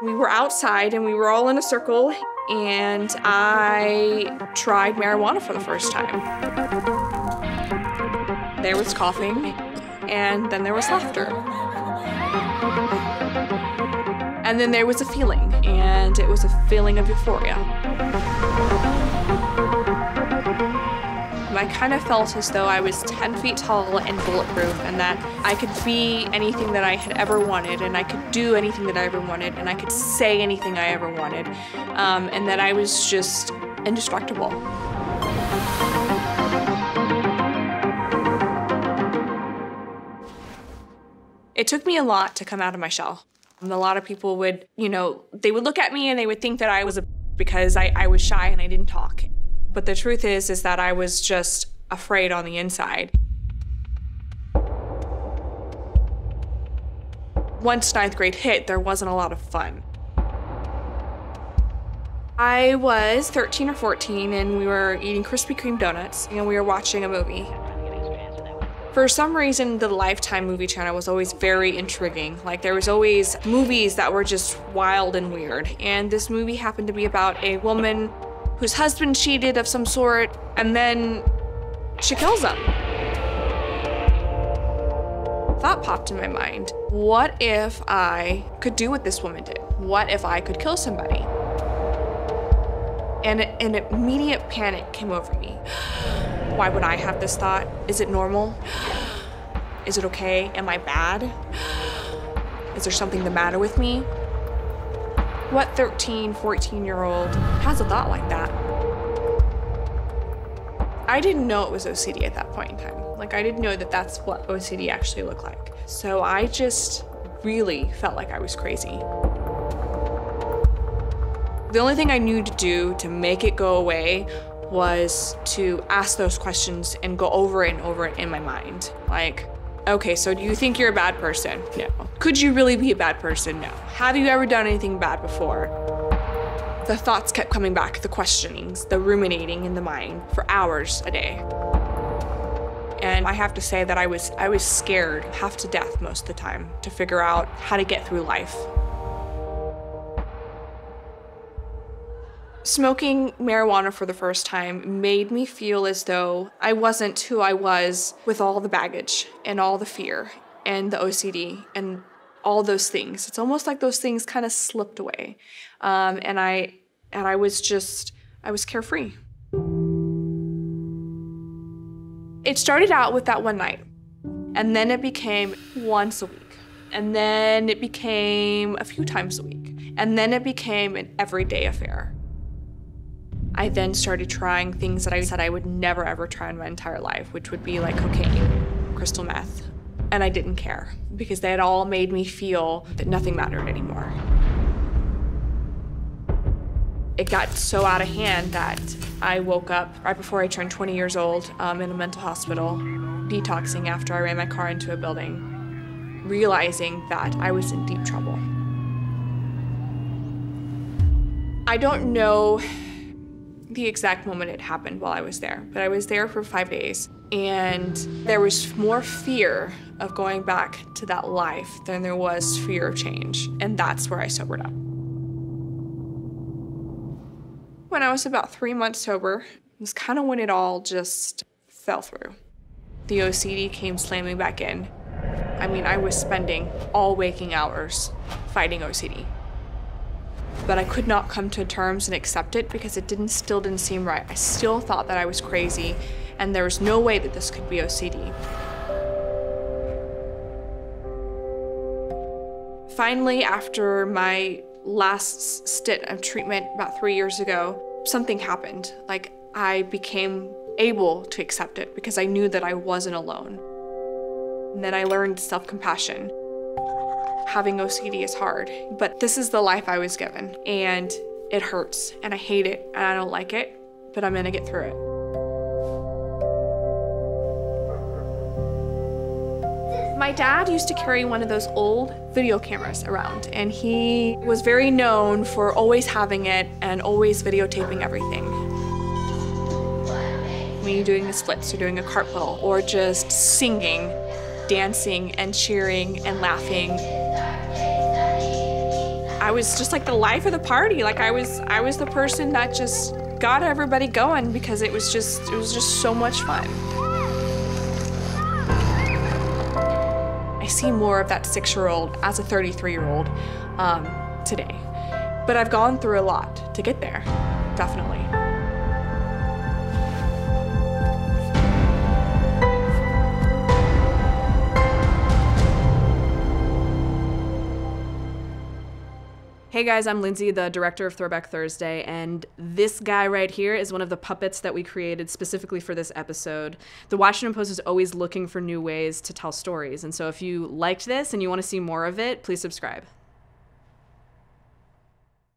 We were outside and we were all in a circle, and I tried marijuana for the first time. There was coughing, and then there was laughter. And then there was a feeling, and it was a feeling of euphoria. I kind of felt as though I was 10 feet tall and bulletproof, and that I could be anything that I had ever wanted, and I could do anything that I ever wanted, and I could say anything I ever wanted, and that I was just indestructible. It took me a lot to come out of my shell. And a lot of people would, they would look at me and they would think that I was because I was shy and I didn't talk. But the truth is that I was just afraid on the inside. Once 9th grade hit, there wasn't a lot of fun. I was 13 or 14 and we were eating Krispy Kreme donuts and we were watching a movie. For some reason, the Lifetime movie channel was always very intriguing. Like, there was always movies that were just wild and weird. And this movie happened to be about a woman whose husband cheated of some sort, and then she kills him. Thought popped in my mind, what if I could do what this woman did? What if I could kill somebody? And an immediate panic came over me. Why would I have this thought? Is it normal? Is it okay? Am I bad? Is there something the matter with me? What 13, 14-year-old has a thought like that? I didn't know it was OCD at that point in time. Like, I didn't know that that's what OCD actually looked like. So I just really felt like I was crazy. The only thing I knew to do to make it go away was to ask those questions and go over it and over it in my mind. Like, okay, so do you think you're a bad person? No. Could you really be a bad person? No. Have you ever done anything bad before? The thoughts kept coming back, the questionings, the ruminating in the mind for hours a day. And I have to say that I was scared half to death most of the time to figure out how to get through life. Smoking marijuana for the first time made me feel as though I wasn't who I was with all the baggage and all the fear and the OCD and all those things. It's almost like those things kind of slipped away. And I was carefree. It started out with that one night, and then it became once a week, and then it became a few times a week, and then it became an everyday affair. I then started trying things that I said I would never ever try in my entire life, which would be like cocaine, crystal meth. And I didn't care because they had all made me feel that nothing mattered anymore. It got so out of hand that I woke up right before I turned 20 years old in a mental hospital, detoxing after I ran my car into a building, realizing that I was in deep trouble. I don't know the exact moment it happened while I was there, but I was there for 5 days, and there was more fear of going back to that life than there was fear of change, and that's where I sobered up. When I was about 3 months sober, it was kind of when it all just fell through. The OCD came slamming back in. I mean, I was spending all waking hours fighting OCD. But I could not come to terms and accept it because it still didn't seem right. I still thought that I was crazy and there was no way that this could be OCD. Finally, after my last stint of treatment about 3 years ago, something happened. Like, I became able to accept it because I knew that I wasn't alone. And then I learned self-compassion. Having OCD is hard, but this is the life I was given, and it hurts, and I hate it, and I don't like it, but I'm gonna get through it. My dad used to carry one of those old video cameras around, and he was very known for always having it and always videotaping everything. Me doing the splits or doing a cartwheel or just singing, dancing and cheering and laughing. I was just like the life of the party. Like I was the person that just got everybody going because it was just so much fun. I see more of that 6-year-old as a 33-year-old today. But I've gone through a lot to get there, definitely. Hey guys, I'm Lindsay, the director of Throwback Thursday, and this guy right here is one of the puppets that we created specifically for this episode. The Washington Post is always looking for new ways to tell stories, and so if you liked this and you want to see more of it, please subscribe.